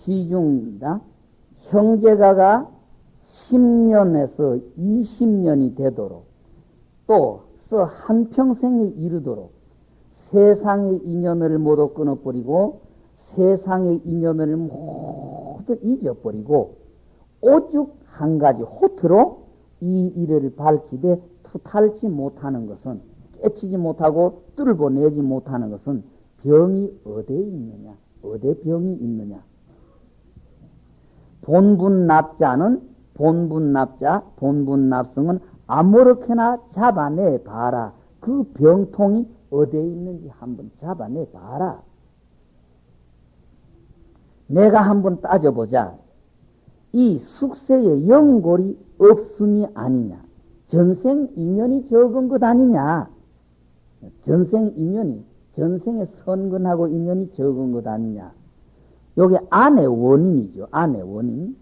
시중입니다. 형제가가 10년에서 20년이 되도록 또 한평생에 이르도록 세상의 인연을 모두 끊어버리고 세상의 인연을 모두 잊어버리고 오직 한 가지 호트로 이 일을 밝히되 투탈지 못하는 것은, 깨치지 못하고 뚫어내지 못하는 것은 병이 어디에 있느냐, 어디에 병이 있느냐. 본분납자는 본분납성은 아무렇게나 잡아내 봐라. 그 병통이 어디에 있는지 한번 잡아내 봐라. 내가 한번 따져보자. 이 숙세의 연골이 없음이 아니냐, 전생 인연이 적은 것 아니냐, 전생 인연이, 전생에 선근하고 인연이 적은 것 아니냐. 요게 안의 원인이죠. 안의 원인.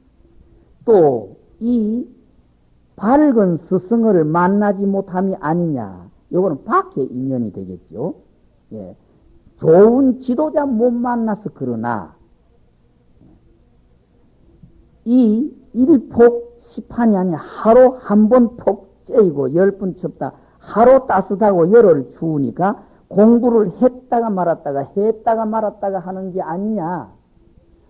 또 이 밝은 스승을 만나지 못함이 아니냐. 요거는 밖의 인연이 되겠죠. 예. 좋은 지도자 못 만나서 그러나 이 일폭 시판이 아니라 하루 한 번 폭 째이고 10번 쳤다. 하루 따뜻하고 열을 추우니까 공부를 했다가 말았다가 하는 게 아니냐.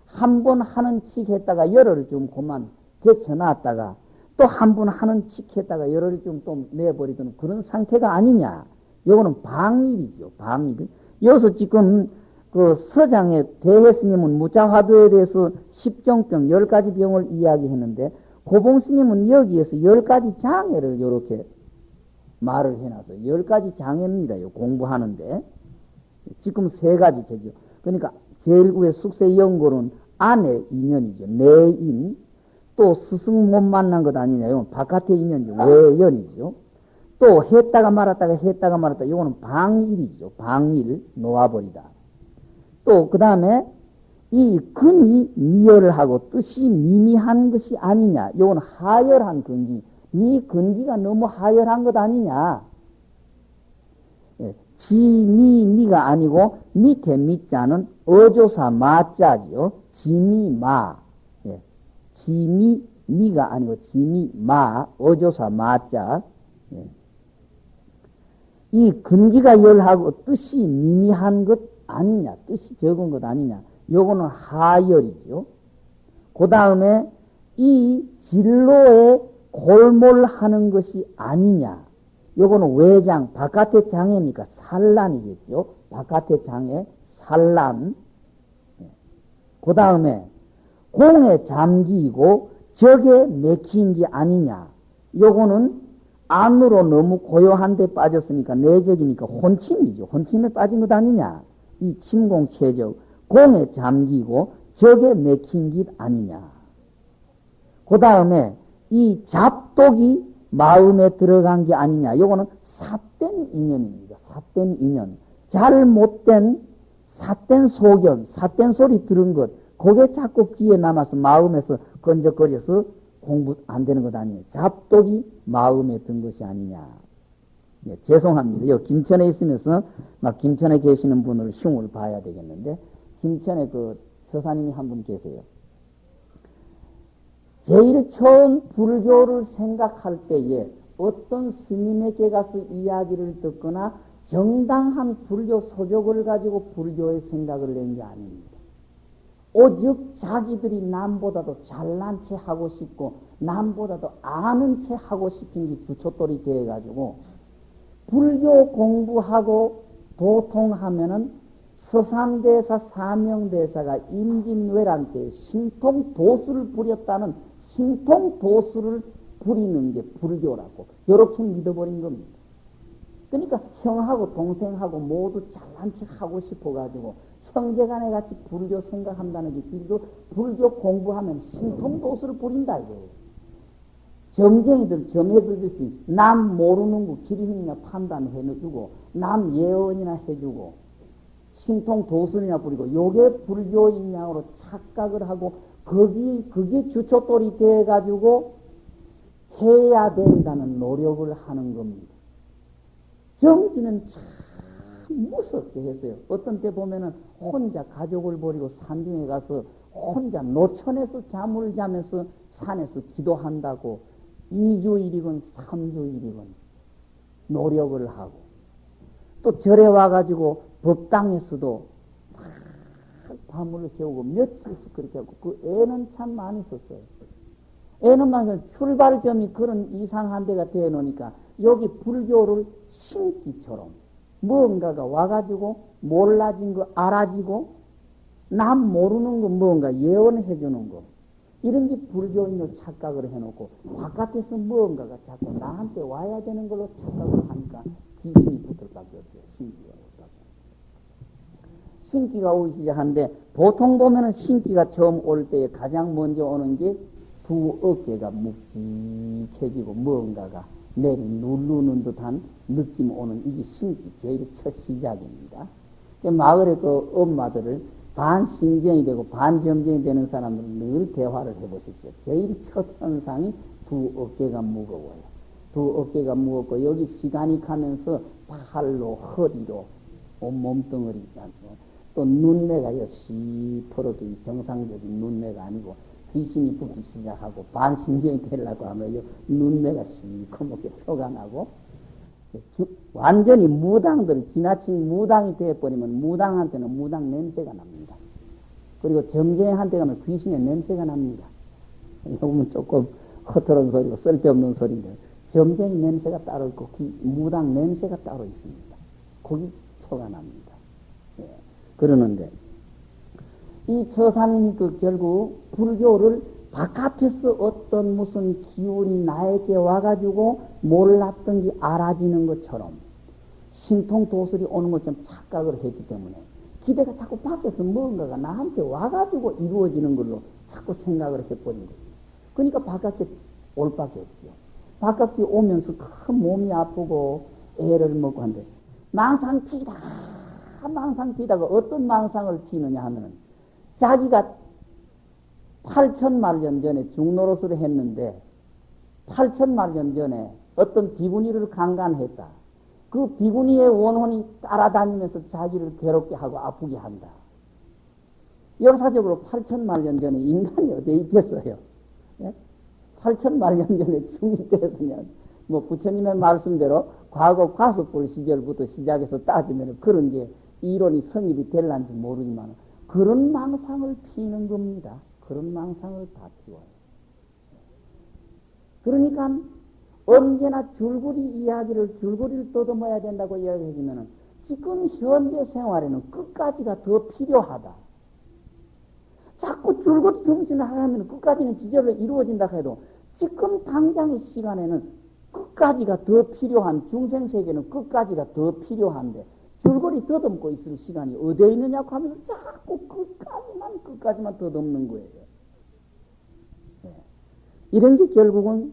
한 번 하는 칙 했다가 열을 좀 그만 개쳐놨다가 또 한 번 하는 칙 했다가 열을 좀 또 내버리던 그런 상태가 아니냐. 요거는 방일이죠. 방일. 여기서 지금 그 서장의 대혜스님은 무자화도에 대해서 10정병 10가지 병을 이야기했는데 고봉스님은 여기에서 10가지 장애를 이렇게 말을 해놔서 10가지 장애입니다. 요 공부하는데 지금 3가지 제죠. 그러니까 제일 위에 숙세 연골은 안의 인연이죠. 내인. 또 스승 못 만난 것 아니냐. 이건 바깥의 인연이죠. 외연이죠. 또 했다가 말았다. 이거는 방일이죠. 방일. 놓아버리다. 또 그 다음에 이 근이 미열하고 뜻이 미미한 것이 아니냐. 이건 하열한 근기. 이 근기가 너무 하열한 것 아니냐. 예, 지미미가 아니고 밑에 미자는 어조사 마자지요. 지미마. 예, 지미미가 아니고 지미마. 어조사 마자. 예. 이 근기가 열하고 뜻이 미미한 것 아니냐. 뜻이 적은 것 아니냐. 요거는 하열이죠. 그 다음에 이 진로에 골몰하는 것이 아니냐. 요거는 외장, 바깥의 장애니까 산란이겠죠. 바깥의 장애, 산란. 그 다음에 공에 잠기고 적에 맥힌 게 아니냐. 요거는 안으로 너무 고요한 데 빠졌으니까 내적이니까 혼침이죠. 혼침에 빠진 것 아니냐. 이 침공체적, 공에 잠기고 적에 맥힌 것 아니냐. 그 다음에 이 잡독이 마음에 들어간 게 아니냐. 요거는 삿된 인연입니다. 삿된 인연. 잘못된 삿된 소견, 삿된 소리 들은 것, 그게 자꾸 귀에 남아서 마음에서 건적거려서 공부 안 되는 것 아니에요. 잡독이 마음에 든 것이 아니냐. 예, 죄송합니다. 요 김천에 있으면서 막 김천에 계시는 분을 흉을 봐야 되겠는데, 김천에 그 처사님이 한 분 계세요. 제일 처음 불교를 생각할 때에 어떤 스님에게 가서 이야기를 듣거나 정당한 불교 소족을 가지고 불교의 생각을 낸 게 아닙니다. 오직 자기들이 남보다도 잘난 체 하고 싶고 남보다도 아는 체 하고 싶은 게 주춧돌이 되어가지고 불교 공부하고 도통하면은 서산대사 사명대사가 임진왜란 때 신통도수를 부렸다는 신통도수를 부리는 게 불교라고 이렇게 믿어버린 겁니다. 그러니까 형하고 동생하고 모두 잘난 체 하고 싶어가지고 형제간에 같이 불교 생각한다는 게 길도 불교 공부하면 신통도수를 부린다 이거예요. 점쟁이들 점해들듯이 남 모르는 거 기림이나 판단해주고 남 예언이나 해주고 신통도술이나 부리고 요게 불교인 양으로 착각을 하고 그게 주춧돌이 돼가지고 해야 된다는 노력을 하는 겁니다. 정지는 참 무섭게 했어요. 어떤 때 보면은 혼자 가족을 버리고 산중에 가서 혼자 노천에서 잠을 자면서 산에서 기도한다고 2주일이건 3주일이건 노력을 하고 또 절에 와가지고 법당에서도 막 밤을 새우고 며칠씩 그렇게 하고 그 애는 참 많이 썼어요. 애는 많이 출발점이 그런 이상한 데가 되어 놓으니까 여기 불교를 신기처럼 뭔가가 와가지고 몰라진 거 알아지고 남 모르는 거 뭔가 예언해 주는 거 이런 게 불교인으로 착각을 해놓고 바깥에서 뭔가가 자꾸 나한테 와야 되는 걸로 착각을 하니까 귀신이 붙을 밖에 없어요. 신기가 없다고. 신기가 오기 시작하는데 보통 보면은 신기가 처음 올 때에 가장 먼저 오는 게 두 어깨가 묵직해지고 뭔가가 내리 누르는 듯한 느낌 오는 이게 신기 제일 첫 시작입니다. 마을의 그 엄마들을 반 신경이 되고 반 점쟁이 되는 사람들은 늘 대화를 해보십시오. 제일 첫 현상이 두 어깨가 무거워요. 두 어깨가 무겁고 여기 시간이 가면서 팔로 허리로 온 몸뚱어리 또 눈매가 시퍼러도 정상적인 눈매가 아니고 귀신이 붙기 시작하고 반신경이 되려고 하면 눈매가 시커멓게 표가 나고 완전히 무당들 지나친 무당이 되어버리면 무당한테는 무당 냄새가 납니다. 그리고 점쟁이한테 가면 귀신의 냄새가 납니다. 이건 조금 허털한 소리고 쓸데없는 소리인데 점쟁이 냄새가 따로 있고 무당 냄새가 따로 있습니다. 거기 표가 납니다. 예. 그러는데 이 처사님이 그 결국 불교를 바깥에서 어떤 무슨 기운이 나에게 와가지고 몰랐던 게 알아지는 것처럼 신통도설이 오는 것처럼 착각을 했기 때문에 기대가 자꾸 밖에서 뭔가가 나한테 와가지고 이루어지는 걸로 자꾸 생각을 해버린 거죠. 그러니까 바깥에 올 밖에 없죠. 바깥에 오면서 큰 몸이 아프고 애를 먹고 한데 망상 피다가 어떤 망상을 피느냐 하면은 자기가 8천만 년 전에 중노릇을 했는데 8천만 년 전에 어떤 비구니를 강간했다. 그 비구니의 원혼이 따라다니면서 자기를 괴롭게 하고 아프게 한다. 역사적으로 8천만 년 전에 인간이 어디에 있겠어요? 예? 8천만 년 전에 중이 되었으면 뭐 부처님의 말씀대로 과거 과속불 시절부터 시작해서 따지면 그런 게 이론이 성립이 될란지 모르지만 그런 망상을 피는 겁니다. 그런 망상을 다 피워요. 그러니까 언제나 줄거리를 떠듬어야 된다고 이야기해주면 지금 현대 생활에는 끝까지가 더 필요하다. 자꾸 줄거리 정신을 하면 끝까지는 지절로 이루어진다 해도 지금 당장의 시간에는 끝까지가 더 필요한 중생세계는 끝까지가 더 필요한데 줄거리 더듬고 있을 시간이 어디에 있느냐고 하면서 자꾸 끝까지만 더듬는 거예요. 네. 이런 게 결국은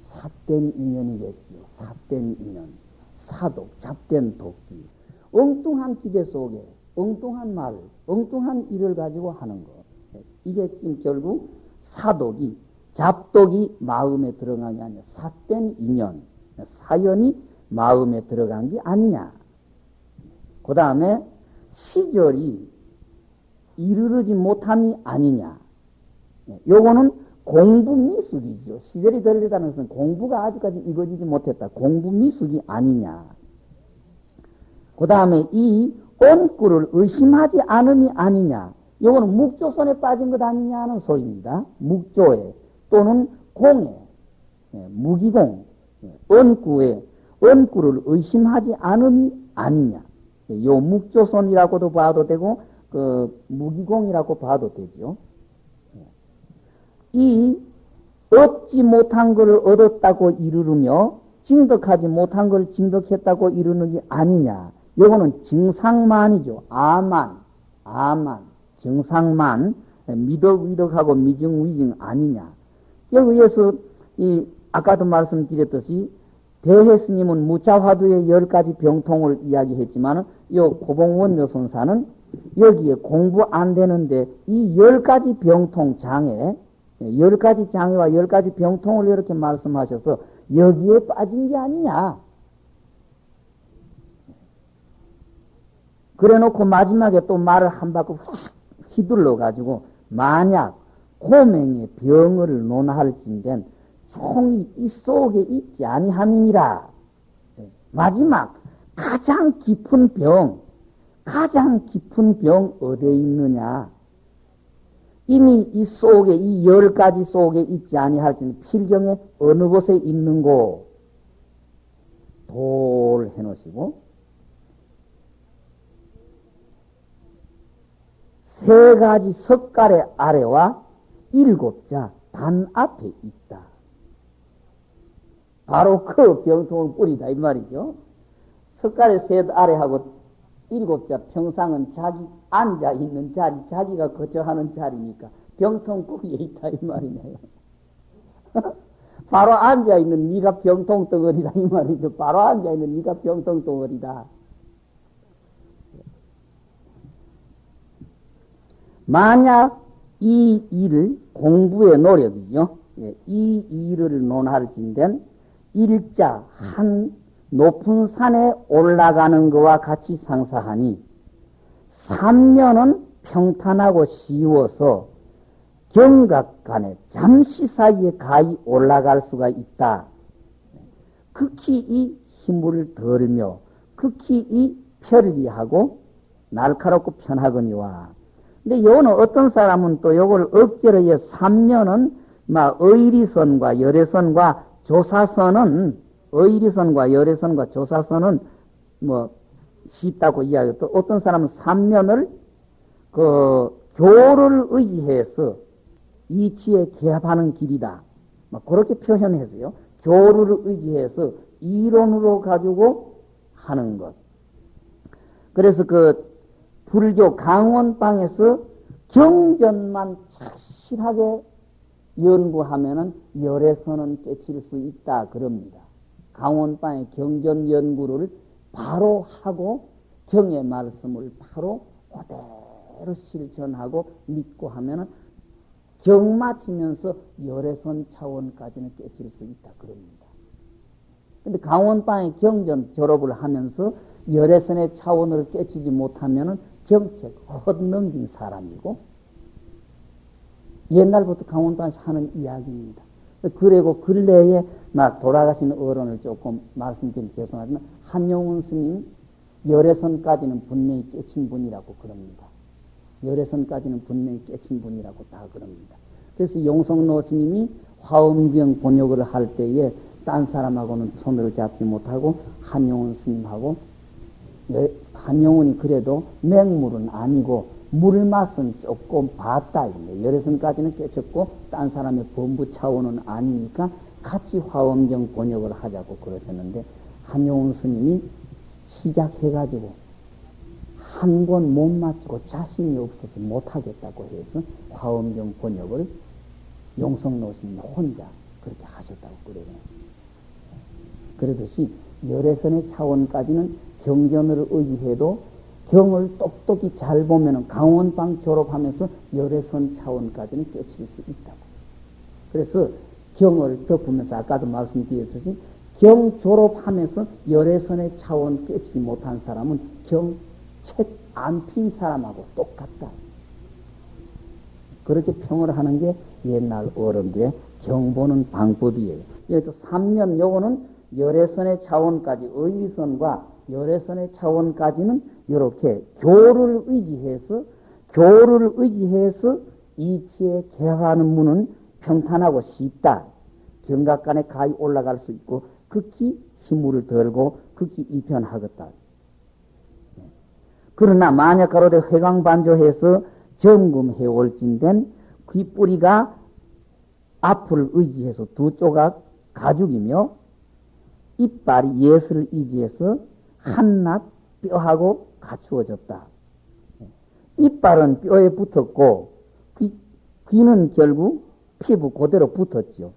삿된 인연이겠지요. 삿된 인연, 사독, 잡된 도끼, 엉뚱한 기대 속에 엉뚱한 말, 엉뚱한 일을 가지고 하는 거. 네. 이게 지금 결국 사독이, 잡독이 마음에 들어간 게 아니라 삿된 인연, 사연이 마음에 들어간 게 아니냐. 그 다음에 시절이 이르르지 못함이 아니냐. 요거는 공부 미숙이죠. 시절이 들리다는 것은 공부가 아직까지 이루어지지 못했다. 공부 미숙이 아니냐. 그 다음에 이 온구를 의심하지 않음이 아니냐. 요거는 묵조선에 빠진 것 아니냐는 소리입니다. 묵조에 또는 공에, 무기공, 온구에 온구를 의심하지 않음이 아니냐. 요 묵조선이라고도 봐도 되고 그 무기공이라고 봐도 되죠. 이 얻지 못한 것을 얻었다고 이르르며 징득하지 못한 것을 징득했다고 이르는 게 아니냐. 요거는 증상만이죠. 아만, 증상만, 미덕위덕하고 미증위증 아니냐. 여기에서 아까도 말씀드렸듯이 대혜스님은 무자화두의 10가지 병통을 이야기했지만 요 고봉원묘선사는 여기에 공부 안 되는데 이 10가지 병통 장애, 10가지 장애와 10가지 병통을 이렇게 말씀하셔서 여기에 빠진 게 아니냐. 그래 놓고 마지막에 또 말을 한 바퀴 확 휘둘러 가지고 만약 고맹의 병을 논할진된 총이 이 속에 있지 아니함이니라. 마지막 가장 깊은 병 어디에 있느냐? 이미 이 속에 이 10가지 속에 있지 아니할지는 필경에 어느 곳에 있는고? 돌 해놓으시고 3가지 석가래 아래와 7자 단 앞에 있다. 바로 그 병통을 뿌리다 이 말이죠. 석가래 셋 아래하고 7자 평상은 자기 앉아있는 자리, 자기가 거처하는 자리니까 병통 꾸기에 있다 이 말이네요. 바로 앉아있는 네가 병통 덩어리다 이 말이죠. 바로 앉아있는 네가 병통 덩어리다. 만약 이 일을 공부의 노력이죠. 이 일을 논할진된 일자 한 높은 산에 올라가는 것과 같이 상사하니 삼면은 평탄하고 쉬워서 경각간에 잠시 사이에 가히 올라갈 수가 있다. 극히 이 힘을 덜며 극히 이 편리하고 날카롭고 편하거니와. 근데 요는 어떤 사람은 또 요걸 억지로 해 삼면은 막 의리선과 열애선과 조사선은 의리선과 열애선과 조사선은 뭐 쉽다고 이야기하고 또 어떤 사람은 삼면을 그 교를 의지해서 이치에 개합하는 길이다. 막 그렇게 표현해서요. 교를 의지해서 이론으로 가지고 하는 것. 그래서 그 불교 강원방에서 경전만 착실하게 연구하면은 열애선은 깨칠 수 있다 그럽니다. 강원방의 경전 연구를 바로 하고 경의 말씀을 바로 그대로 실천하고 믿고 하면은 경 맞추면서 열애선 차원까지는 깨칠 수 있다 그럽니다. 근데 강원방의 경전 졸업을 하면서 열애선의 차원을 깨치지 못하면은 정책 헛넘긴 사람이고 옛날부터 강원방에서 하는 이야기입니다. 그리고 근래에 막 돌아가신 어른을 조금 말씀드리면 죄송하지만 한용운 스님 열애선까지는 분명히 깨친 분이라고 그럽니다. 열애선까지는 분명히 깨친 분이라고 다 그럽니다. 그래서 용성노 스님이 화엄경 번역을 할 때에 딴 사람하고는 손을 잡지 못하고 한용운 스님하고 한용운이 그래도 맹물은 아니고 물맛은 조금 봤다. 열애선까지는 깨쳤고 딴 사람의 범부 차원은 아니니까 같이 화엄경 번역을 하자고 그러셨는데 한용운 스님이 시작해가지고 한 권 못 마치고 자신이 없어서 못하겠다고 해서 화엄경 번역을 용성노 스님이 혼자 그렇게 하셨다고 그래요. 그러듯이 열애선의 차원까지는 경전을 의지해도 경을 똑똑히 잘 보면은 강원방 졸업하면서 열애선 차원까지는 깨칠 수 있다고. 그래서 경을 덮으면서 아까도 말씀드렸듯이 경 졸업하면서 열애선의 차원 깨치지 못한 사람은 경 책 안 핀 사람하고 똑같다. 그렇게 평을 하는 게 옛날 어른들의 경 보는 방법이에요. 여기서 삼면 요거는 열애선의 차원까지 의리선과 열애선의 차원까지는 이렇게 교를 의지해서 이치에 개화하는 문은 평탄하고 쉽다. 경각간에 가히 올라갈 수 있고 극히 힘을 덜고 극히 이편하겠다. 그러나 만약 가로되 회광반조해서 점검해 올진된 귓뿌리가 앞을 의지해서 두 조각 가죽이며 이빨이 예슬을 의지해서 한낱 뼈하고 갖추어졌다. 이빨은 뼈에 붙었고 귀는 결국 피부 그대로 붙었죠.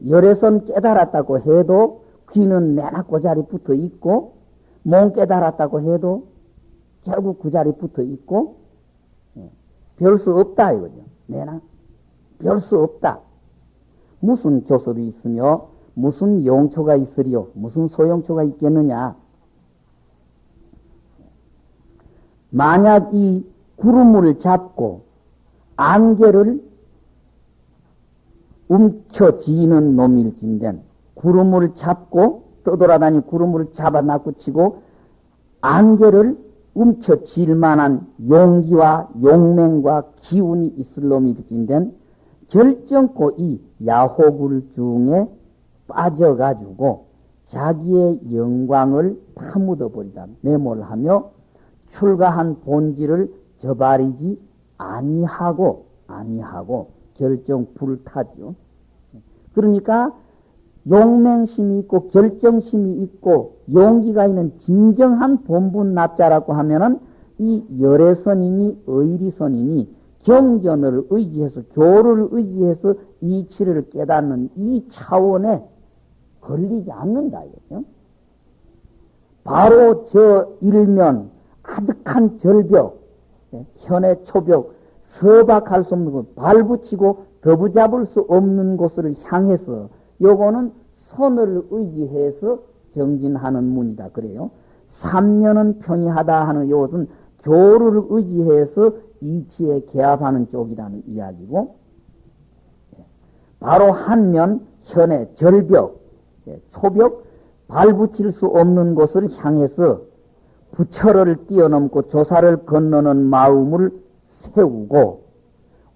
열애선 깨달았다고 해도 귀는 내나 그 자리 붙어 있고 몸 깨달았다고 해도 결국 그 자리 붙어 있고 별 수 없다 이거죠. 내나 별 수 없다. 무슨 교섭이 있으며 무슨 용초가 있으리요? 무슨 소용초가 있겠느냐? 만약 이 구름을 잡고 안개를 움켜쥐는 놈일진된 구름을 잡고 떠돌아다니 구름을 잡아 낚고치고 안개를 움켜쥘 만한 용기와 용맹과 기운이 있을 놈일진된 결정코 이 야호굴 중에 빠져가지고 자기의 영광을 파묻어 버리다 매몰하며 출가한 본질을 저버리지 아니하고 결정 불타지요. 그러니까 용맹심이 있고 결정심이 있고 용기가 있는 진정한 본분납자라고 하면은 이 열애선이니 의리선이니 경전을 의지해서 교를 의지해서 이치를 깨닫는 이 차원에 걸리지 않는다 이거죠. 바로 저 일면 아득한 절벽, 현의 초벽, 서박할 수 없는 곳, 발붙이고 더부잡을 수 없는 곳을 향해서 요거는 선을 의지해서 정진하는 문이다 그래요. 삼년은 평이하다 하는 요것은 교를 의지해서 이치에 개합하는 쪽이라는 이야기고, 바로 한면 현의 절벽, 초벽, 발붙일 수 없는 곳을 향해서 부처를 뛰어넘고 조사를 건너는 마음을 세우고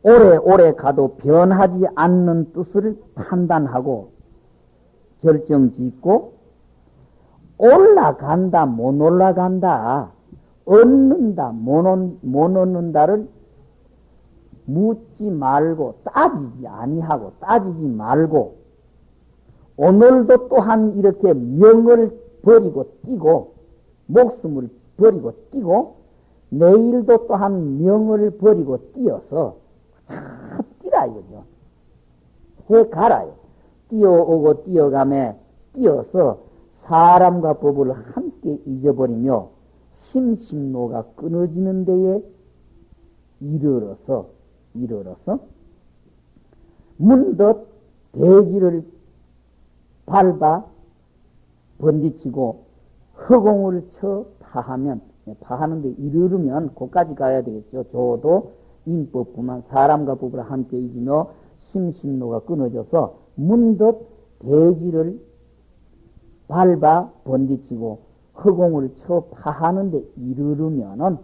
오래오래 가도 변하지 않는 뜻을 판단하고 결정짓고 올라간다 못 올라간다 얻는다 못 얻는다를 묻지 말고 따지지 아니하고 따지지 말고 오늘도 또한 이렇게 명을 버리고 뛰고 목숨을 버리고 뛰고 내일도 또한 명을 버리고 뛰어서 자 뛰라 이거죠. 해가라요. 뛰어오고 뛰어가며 뛰어서 사람과 법을 함께 잊어버리며 심심노가 끊어지는 데에 이르러서 문득 대지를 밟아 번지치고 허공을 쳐 파하는데 이르르면 거기까지 가야 되겠죠. 저도 인법뿐만 사람과 법을 함께 잊으며 심심노가 끊어져서 문득 대지를 밟아 번지치고 허공을 쳐 파하는데 이르르면은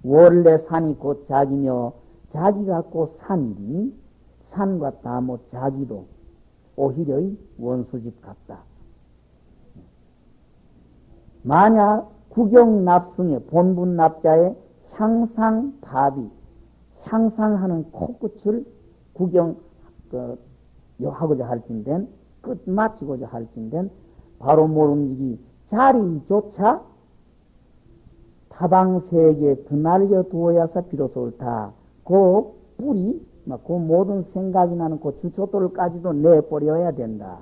원래 산이 곧 자기며 자기가 곧 산이니 산과 다못 자기도 오히려 원수집 같다. 만약 구경납승의 본분납자의 향상밥이 향상하는 코끝을 하고자 할진된 끝 마치고자 할진된 바로 모름지기 자리조차 타방세계 드날려 두어야사 비로소 옳다. 그 뿌리 그 모든 생각이 나는 그 주초돌까지도 내버려야 된다.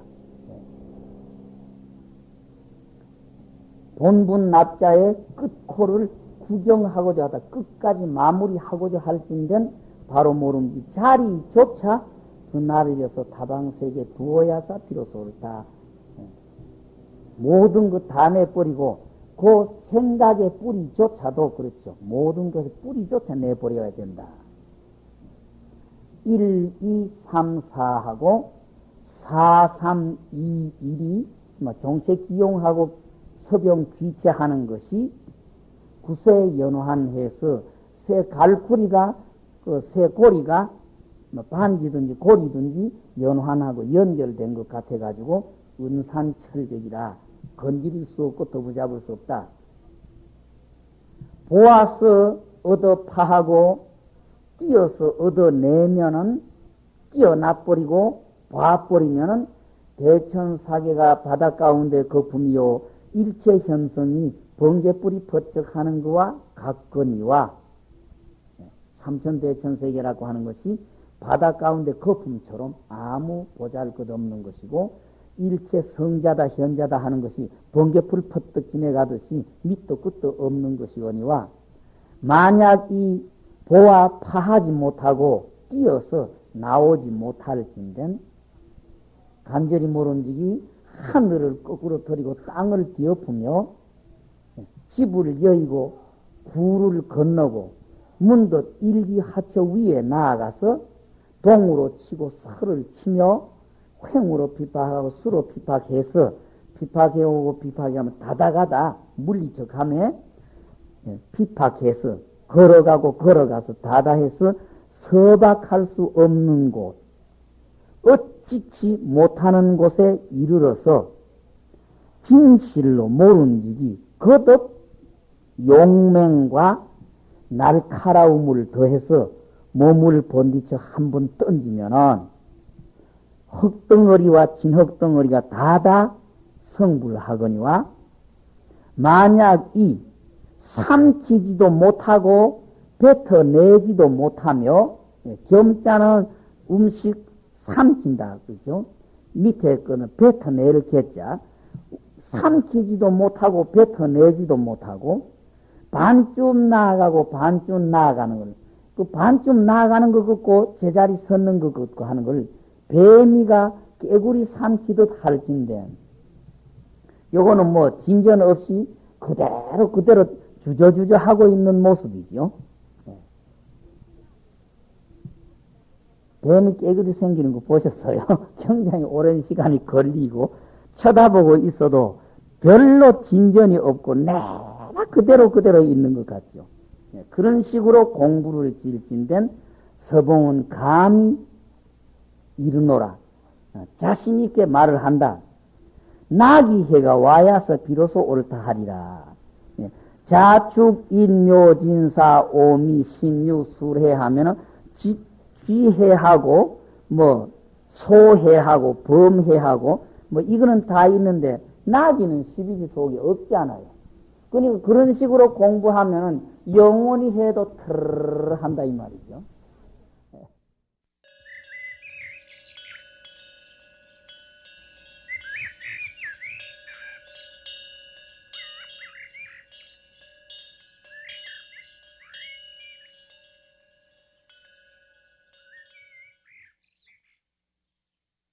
본분 납자의 끝코를 구경하고자 하다 끝까지 마무리하고자 할진된 바로 모름지 자리조차 드날려서 타방세계 두어야사 비로소 옳다. 모든 것 다 내버리고 그 생각의 뿌리조차도 그렇죠. 모든 것의 뿌리조차 내버려야 된다. 1, 2, 3, 4하고 4, 3, 2, 1이 정책 기용하고 서병 귀체하는 것이 구세 연환해서 새 갈고리가 새 고리가 반지든지 고리든지 연환하고 연결된 것 같아 가지고 은산철벽이라 건드릴 수 없고 더부잡을 수 없다. 보아서 얻어 파하고 뛰어서 얻어내면은 뛰어나버리고 봐버리면은 대천사계가 바다 가운데 거품이요 일체 현성이 번개불이 퍼쩍하는 것과 같거니와 삼천대천세계라고 하는 것이 바다 가운데 거품처럼 아무 보잘것없는 것이고 일체 성자다 현자다 하는 것이 번개불 퍼뜩 지내가듯이 밑도 끝도 없는 것이거니와 만약 이 보아 파하지 못하고 뛰어서 나오지 못할진된 간절히 모름지기 하늘을 거꾸로 들이고 땅을 뒤엎으며 집을 여의고 구를 건너고 문득 일기하처 위에 나아가서 동으로 치고 서를 치며 횡으로 핍박하고 수로 핍박해서 핍박해오고 핍박하면 다다가다 물리쳐가며 핍박해서 걸어가고 걸어가서 다다해서 서박할 수 없는 곳, 어찌치 못하는 곳에 이르러서 진실로 모른지기 거듭 용맹과 날카로움을 더해서 몸을 번디쳐 한번 던지면은 흙덩어리와 진흙덩어리가 다다 성불하거니와 만약 이 삼키지도 못하고 뱉어내지도 못하며 겸자는 음식 삼킨다 그죠? 밑에 거는 뱉어내를 개자 삼키지도 못하고 뱉어내지도 못하고 반쯤 나아가고 반쯤 나아가는 걸 그 반쯤 나아가는 것 같고 제자리 섰는 것 같고 하는 걸 뱀이가 깨구리 삼키듯 할진데 요거는 뭐 진전 없이 그대로 주저주저 하고 있는 모습이죠. 뱀이 깨구리 생기는 거 보셨어요? 굉장히 오랜 시간이 걸리고 쳐다보고 있어도 별로 진전이 없고 내가 그대로 있는 것 같죠. 그런 식으로 공부를 질진된 서봉은 감히 이르노라. 자신 있게 말을 한다. 나기해가 와야서 비로소 옳다 하리라. 자축, 인묘, 진사, 오미, 신유, 술해 하면은 쥐해하고 뭐 소해하고 범해하고 뭐 이거는 다 있는데 나기는 12지 속에 없지 않아요. 그러니까 그런 식으로 공부하면은 영원히 해도 트르르 한다 이 말이죠.